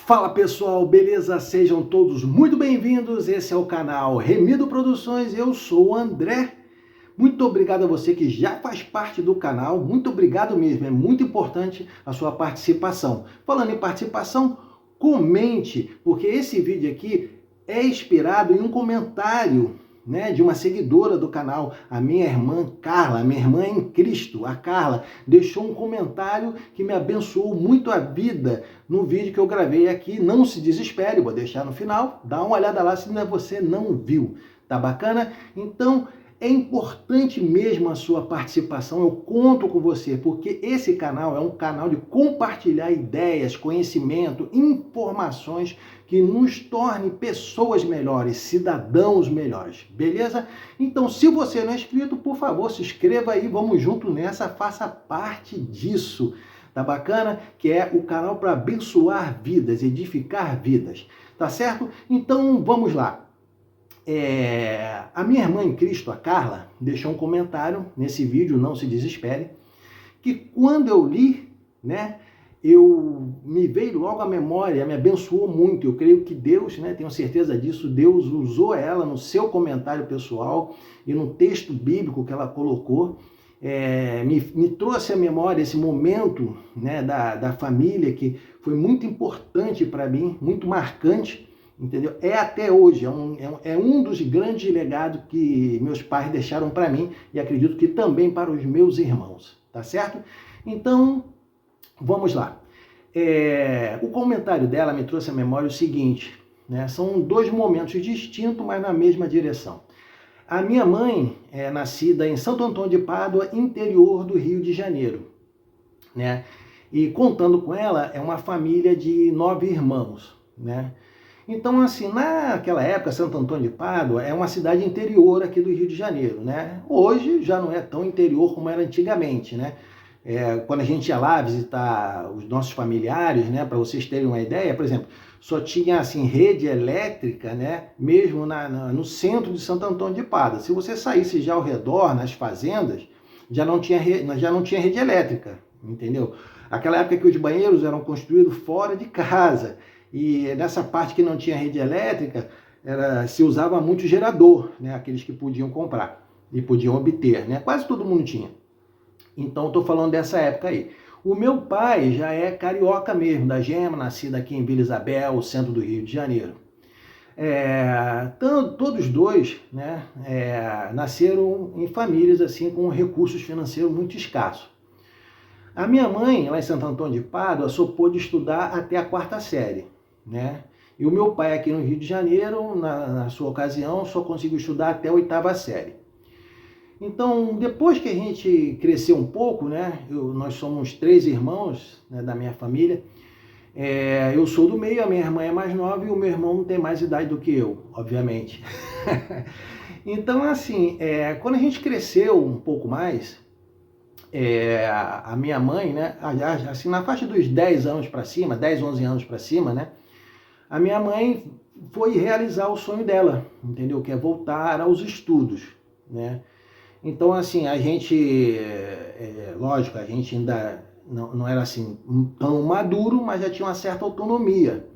Fala pessoal, beleza? Sejam todos muito bem-vindos. Esse é o canal Remido Produções. Eu sou o André. Muito obrigado a você que já faz parte do canal. Muito obrigado mesmo. É muito importante a sua participação. Falando em participação, comente, porque esse vídeo aqui é inspirado em um comentário, de uma seguidora do canal, a minha irmã Carla, a minha irmã em Cristo, a Carla, deixou um comentário que me abençoou muito a vida no vídeo que eu gravei aqui. Não se desespere, vou deixar no final, dá uma olhada lá se você não viu, tá bacana? Então, é importante mesmo a sua participação, eu conto com você, porque esse canal é um canal de compartilhar ideias, conhecimento, informações que nos tornem pessoas melhores, cidadãos melhores, beleza? Então, se você não é inscrito, por favor, se inscreva aí, vamos junto nessa, faça parte disso, tá bacana? Que é o canal para abençoar vidas, edificar vidas, tá certo? Então, vamos lá. A minha irmã em Cristo, a Carla, deixou um comentário nesse vídeo, não se desespere, que quando eu li, me veio logo à memória, me abençoou muito. Eu creio que Deus, tenho certeza disso, Deus usou ela no seu comentário pessoal e no texto bíblico que ela colocou, me trouxe à memória esse momento, da família, que foi muito importante para mim, muito marcante, entendeu? Até hoje, é um dos grandes legados que meus pais deixaram para mim e acredito que também para os meus irmãos, tá certo? Então, vamos lá. O comentário dela me trouxe à memória o seguinte, são dois momentos distintos, mas na mesma direção. A minha mãe é nascida em Santo Antônio de Pádua, interior do Rio de Janeiro, E contando com ela, é uma família de 9 irmãos, Então, assim, naquela época, Santo Antônio de Pádua é uma cidade interior aqui do Rio de Janeiro, Hoje já não é tão interior como era antigamente, Quando a gente ia lá visitar os nossos familiares, para vocês terem uma ideia, por exemplo, só tinha, assim, rede elétrica, mesmo no centro de Santo Antônio de Pádua. Se você saísse já ao redor, nas fazendas, já não tinha rede elétrica, entendeu? Aquela época que os banheiros eram construídos fora de casa, e nessa parte que não tinha rede elétrica, se usava muito gerador, aqueles que podiam comprar e podiam obter, Quase todo mundo tinha. Então, estou falando dessa época aí. O meu pai já é carioca mesmo, da Gema, nascido aqui em Vila Isabel, centro do Rio de Janeiro. Todos dois, nasceram em famílias assim com recursos financeiros muito escassos. A minha mãe, lá em Santo Antônio de Pádua, só pôde estudar até a 4ª série, E o meu pai aqui no Rio de Janeiro, na sua ocasião, só conseguiu estudar até a 8ª série. Então, depois que a gente cresceu um pouco, nós somos 3 irmãos, da minha família. Eu sou do meio, a minha irmã é mais nova e o meu irmão não tem mais idade do que eu, obviamente. Então, assim, quando a gente cresceu um pouco mais, a minha mãe, assim, na faixa dos 10 anos para cima, 10, 11 anos para cima, a minha mãe foi realizar o sonho dela, entendeu? Que é voltar aos estudos, Então, assim, a gente, lógico, a gente ainda não era assim tão maduro, mas já tinha uma certa autonomia,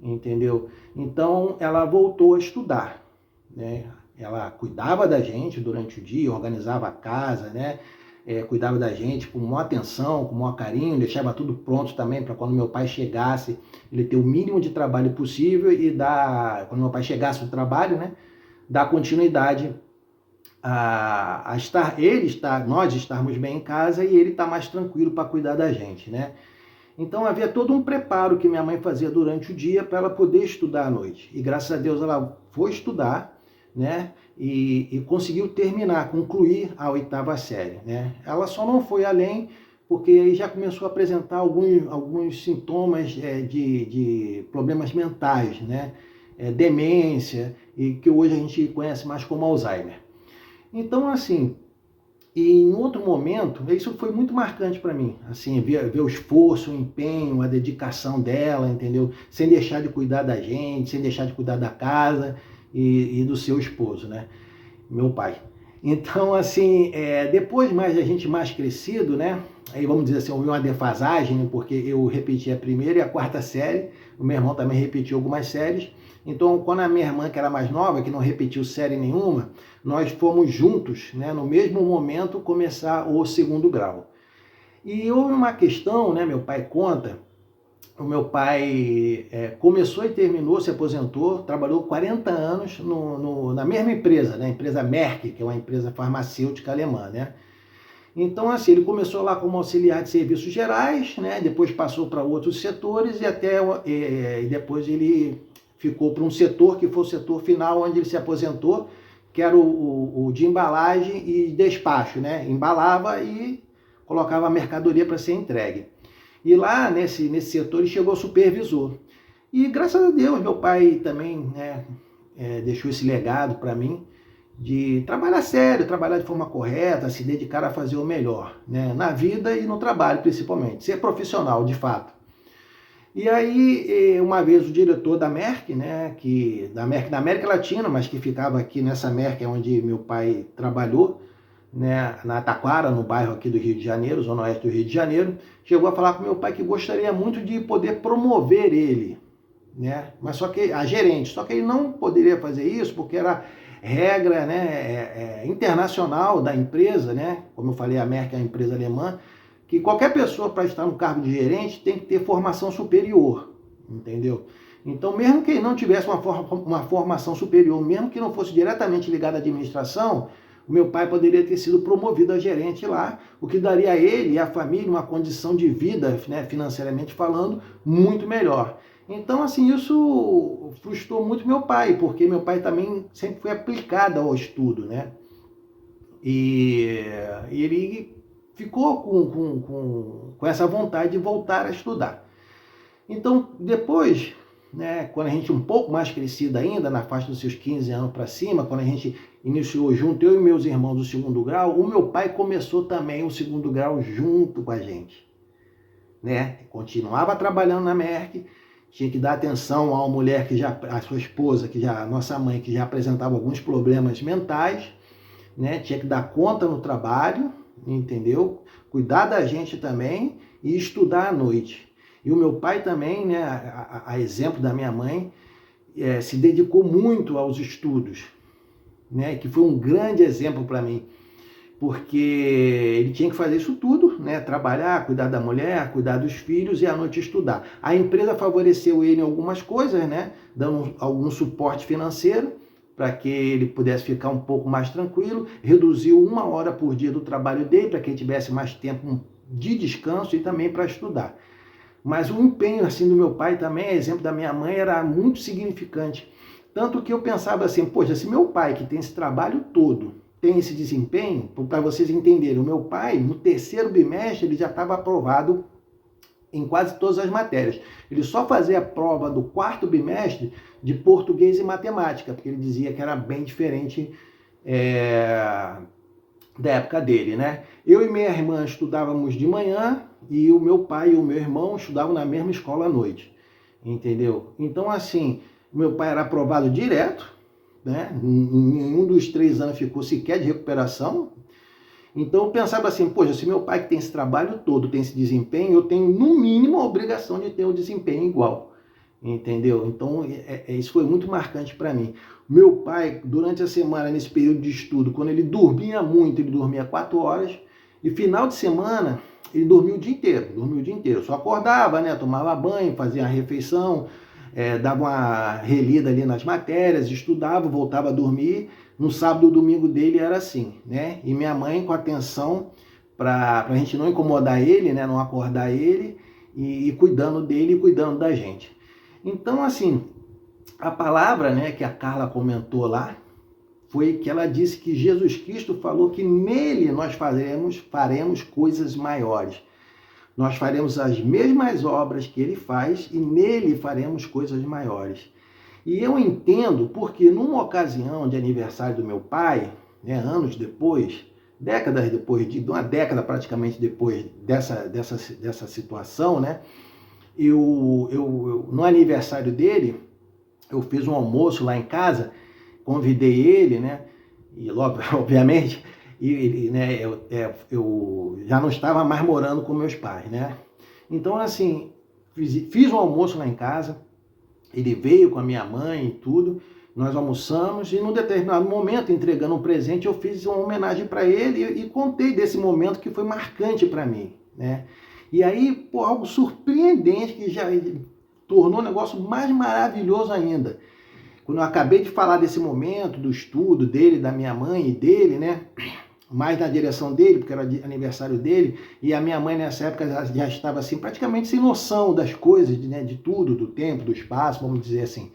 entendeu? Então, ela voltou a estudar, Ela cuidava da gente durante o dia, organizava a casa, cuidava da gente com maior atenção, com maior carinho, deixava tudo pronto também para quando meu pai chegasse, ele ter o mínimo de trabalho possível e quando meu pai chegasse do trabalho, dar continuidade nós estarmos bem em casa e ele estar mais tranquilo para cuidar da gente, Então havia todo um preparo que minha mãe fazia durante o dia para ela poder estudar à noite. E graças a Deus ela foi estudar, e conseguiu concluir a 8ª série, Ela só não foi além porque aí já começou a apresentar alguns sintomas de problemas mentais, demência, e que hoje a gente conhece mais como Alzheimer. Então, assim, e em outro momento, isso foi muito marcante para mim, assim, ver o esforço, o empenho, a dedicação dela, entendeu? Sem deixar de cuidar da gente, sem deixar de cuidar da casa e do seu esposo, meu pai. Então, assim, depois mais a gente mais crescido, né? Aí vamos dizer assim, houve uma defasagem, né? Porque eu repeti a primeira e a quarta série, o meu irmão também repetiu algumas séries. Então, quando a minha irmã, que era mais nova, que não repetiu série nenhuma, nós fomos juntos, né, no mesmo momento, começar o segundo grau. E houve uma questão, né, meu pai conta, o meu pai começou e terminou, se aposentou, trabalhou 40 anos na mesma empresa, né, a empresa Merck, que é uma empresa farmacêutica alemã, né? Então, assim, ele começou lá como auxiliar de serviços gerais, né? Depois passou para outros setores e depois ele ficou para um setor que foi o setor final, onde ele se aposentou, que era o de embalagem e despacho, né? Embalava e colocava a mercadoria para ser entregue. E lá nesse setor ele chegou supervisor. E graças a Deus, meu pai também, né, deixou esse legado para mim, de trabalhar sério, trabalhar de forma correta, se dedicar a fazer o melhor, né? Na vida e no trabalho principalmente, ser profissional de fato. E aí, uma vez o diretor da Merck, né, da Merck da América Latina, mas que ficava aqui nessa Merck, onde meu pai trabalhou, né, na Taquara, no bairro aqui do Rio de Janeiro, zona oeste do Rio de Janeiro, chegou a falar com meu pai que gostaria muito de poder promover ele, né, mas só que a gerente, só que ele não poderia fazer isso porque era regra, né, internacional da empresa, né, como eu falei, a Merck é uma empresa alemã, que qualquer pessoa para estar no cargo de gerente tem que ter formação superior, entendeu? Então, mesmo que ele não tivesse uma formação superior, mesmo que não fosse diretamente ligado à administração, o meu pai poderia ter sido promovido a gerente lá, o que daria a ele e à família uma condição de vida, né, financeiramente falando, muito melhor. Então, assim, isso frustrou muito meu pai, porque meu pai também sempre foi aplicado ao estudo, né? E ele ficou com essa vontade de voltar a estudar. Então, depois, né, quando a gente um pouco mais crescido ainda, na faixa dos seus 15 anos para cima, quando a gente iniciou junto, eu e meus irmãos do segundo grau, o meu pai começou também o segundo grau junto com a gente, né? Continuava trabalhando na Merck, tinha que dar atenção a uma mulher a sua esposa, a nossa mãe, que já apresentava alguns problemas mentais, né? Tinha que dar conta no trabalho, entendeu? Cuidar da gente também e estudar à noite. E o meu pai também, né, a exemplo da minha mãe, se dedicou muito aos estudos, né, que foi um grande exemplo para mim, porque ele tinha que fazer isso tudo, né, trabalhar, cuidar da mulher, cuidar dos filhos e à noite estudar. A empresa favoreceu ele em algumas coisas, né, dando algum suporte financeiro, para que ele pudesse ficar um pouco mais tranquilo, reduziu 1 hora por dia do trabalho dele, para que ele tivesse mais tempo de descanso e também para estudar. Mas o empenho assim do meu pai também, exemplo da minha mãe, era muito significante. Tanto que eu pensava assim, poxa, se meu pai, que tem esse trabalho todo, tem esse desempenho, para vocês entenderem, o meu pai, no terceiro bimestre, ele já estava aprovado em quase todas as matérias. Ele só fazia a prova do quarto bimestre de português e matemática, porque ele dizia que era bem diferente da época dele, né? Eu e minha irmã estudávamos de manhã e o meu pai e o meu irmão estudavam na mesma escola à noite, entendeu? Então, assim, meu pai era aprovado direto, né? Em nenhum dos 3 anos ficou sequer de recuperação. Então eu pensava assim, poxa, se meu pai que tem esse trabalho todo, tem esse desempenho, eu tenho no mínimo a obrigação de ter um desempenho igual, entendeu? Então isso foi muito marcante para mim. Meu pai, durante a semana, nesse período de estudo, quando ele dormia muito, ele dormia 4 horas, e final de semana ele dormia o dia inteiro, só acordava, né, tomava banho, fazia a refeição, dava uma relida ali nas matérias, estudava, voltava a dormir. No sábado e domingo dele era assim, né? E minha mãe com atenção para a gente não incomodar ele, né? Não acordar ele e cuidando dele e cuidando da gente. Então, assim, a palavra, né, que a Carla comentou lá, foi que ela disse que Jesus Cristo falou que nele nós faremos coisas maiores. Nós faremos as mesmas obras que ele faz e nele faremos coisas maiores. E eu entendo porque numa ocasião de aniversário do meu pai, né, anos depois, décadas depois, de uma década praticamente depois dessa situação, né, no aniversário dele, eu fiz um almoço lá em casa, convidei ele, né, e obviamente, né, eu já não estava mais morando com meus pais, né? Então, assim, fiz um almoço lá em casa, ele veio com a minha mãe e tudo, nós almoçamos e num determinado momento, entregando um presente, eu fiz uma homenagem para ele e contei desse momento que foi marcante para mim, né? E aí, pô, algo surpreendente que já tornou o negócio mais maravilhoso ainda. Quando eu acabei de falar desse momento, do estudo dele, da minha mãe e dele, né? Mais na direção dele, porque era aniversário dele, e a minha mãe nessa época já estava assim, praticamente sem noção das coisas, né? De tudo, do tempo, do espaço, vamos dizer assim.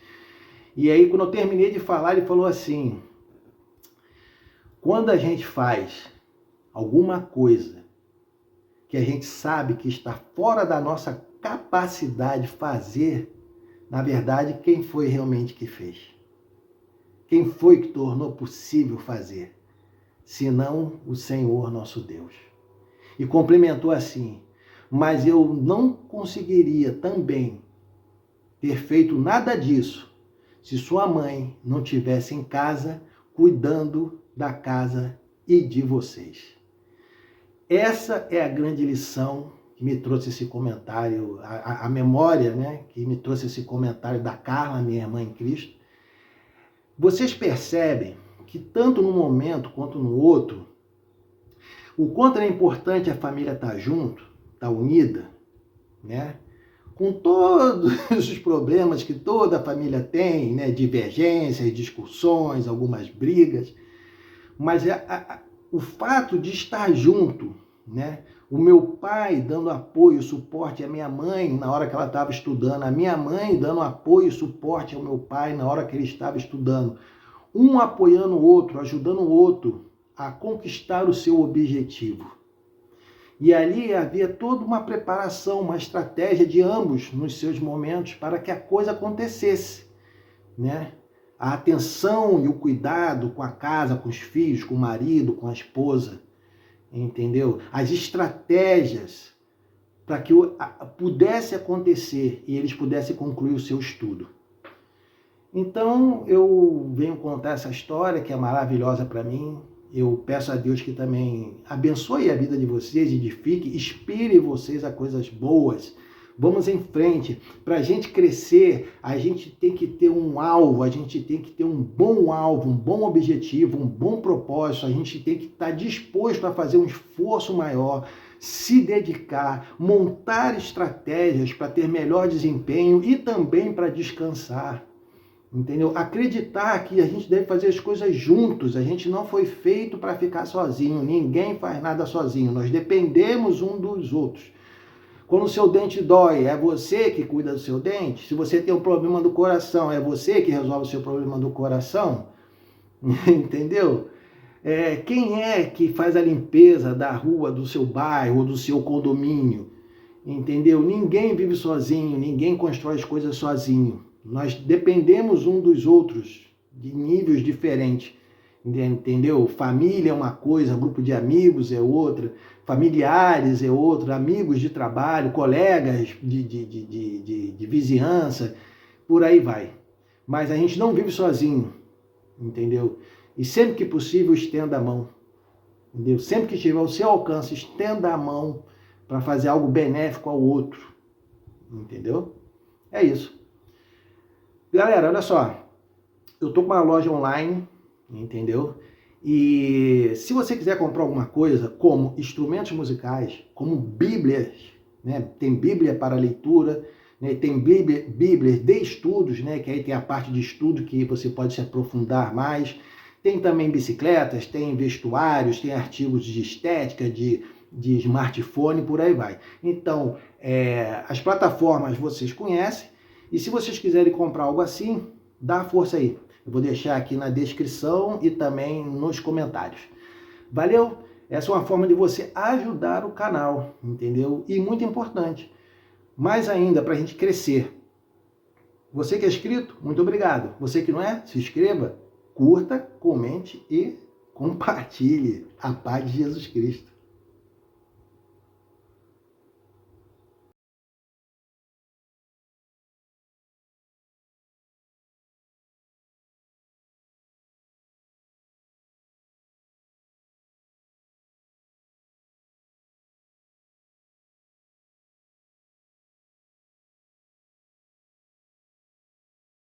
E aí, quando eu terminei de falar, ele falou assim: quando a gente faz alguma coisa que a gente sabe que está fora da nossa capacidade de fazer, na verdade, quem foi realmente que fez? Quem foi que tornou possível fazer? Senão o Senhor nosso Deus. E complementou assim: mas eu não conseguiria também ter feito nada disso se sua mãe não estivesse em casa cuidando da casa e de vocês. Essa é a grande lição que me trouxe esse comentário, a memória, né, que me trouxe esse comentário da Carla, minha irmã em Cristo. Vocês percebem que tanto num momento quanto no outro, o quanto é importante a família estar junto, estar unida, né? Com todos os problemas que toda família tem, né? Divergências, discussões, algumas brigas, mas o fato de estar junto, né? O meu pai dando apoio, suporte à minha mãe na hora que ela estava estudando, a minha mãe dando apoio e suporte ao meu pai na hora que ele estava estudando, um apoiando o outro, ajudando o outro a conquistar o seu objetivo. E ali havia toda uma preparação, uma estratégia de ambos nos seus momentos para que a coisa acontecesse, né? A atenção e o cuidado com a casa, com os filhos, com o marido, com a esposa, entendeu? As estratégias para que pudesse acontecer e eles pudessem concluir o seu estudo. Então, eu venho contar essa história que é maravilhosa para mim. Eu peço a Deus que também abençoe a vida de vocês, edifique, inspire vocês a coisas boas. Vamos em frente. Para a gente crescer, a gente tem que ter um alvo, a gente tem que ter um bom alvo, um bom objetivo, um bom propósito. A gente tem que estar disposto a fazer um esforço maior, se dedicar, montar estratégias para ter melhor desempenho e também para descansar. Entendeu? Acreditar que a gente deve fazer as coisas juntos. A gente não foi feito para ficar sozinho. Ninguém faz nada sozinho. Nós dependemos um dos outros. Quando o seu dente dói, é você que cuida do seu dente? Se você tem um problema do coração, é você que resolve o seu problema do coração? Entendeu? Quem é que faz a limpeza da rua, do seu bairro, do seu condomínio? Entendeu? Ninguém vive sozinho, ninguém constrói as coisas sozinho. Nós dependemos um dos outros, de níveis diferentes, entendeu? Família é uma coisa, grupo de amigos é outra, familiares é outra, amigos de trabalho, colegas de vizinhança, por aí vai. Mas a gente não vive sozinho, entendeu? E sempre que possível, estenda a mão, entendeu? Sempre que estiver ao seu alcance, estenda a mão para fazer algo benéfico ao outro, entendeu? É isso. Galera, olha só, eu tô com uma loja online, entendeu? E se você quiser comprar alguma coisa, como instrumentos musicais, como bíblias, né? Tem bíblia para leitura, né? Tem bíblias de estudos, né? Que aí tem a parte de estudo que você pode se aprofundar mais. Tem também bicicletas, tem vestuários, tem artigos de estética, de smartphone, por aí vai. Então, as plataformas vocês conhecem. E se vocês quiserem comprar algo assim, dá força aí. Eu vou deixar aqui na descrição e também nos comentários. Valeu? Essa é uma forma de você ajudar o canal, entendeu? E muito importante, mais ainda para a gente crescer. Você que é inscrito, muito obrigado. Você que não é, se inscreva, curta, comente e compartilhe. A paz de Jesus Cristo.